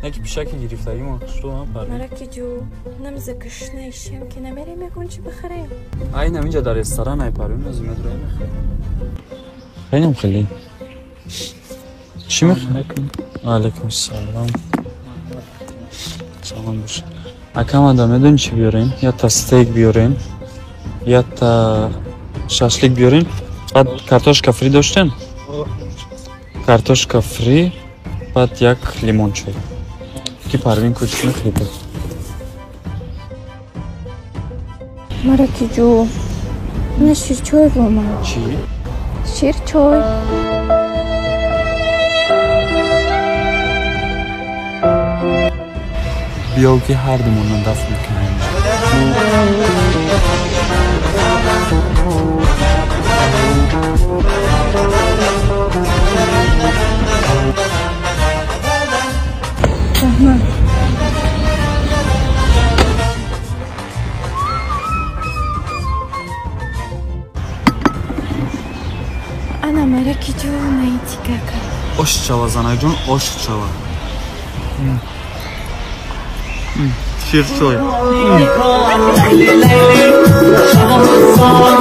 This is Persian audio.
یکی پیشکی گرفتگی ما شروع هم پرده مرکی جو نمزکش نیشیم که نمیریم یکون چی بخریم این همینجا در رستوران های پرون از اومد روی میخواه خیلی خیلی چی میخواه؟ علیکم السلام سلام باشه اکم آدم میدونی چی بیارین؟ یا تا ستیک بیارین یا تا شاشلیک بیارین بعد کارتوشکا فری داشتین؟ کارتوشکا فری بعد یک لیمون چای کی پروین کچی میخویده مرکی جو نه شیر چای با من چی؟ شیر چای بیاو که هر دومون دفت میکنیم انا مرکی جو نیتی کاکا osh chava zanay jun osh chava şir choy Leyli leyli, şavam sağır,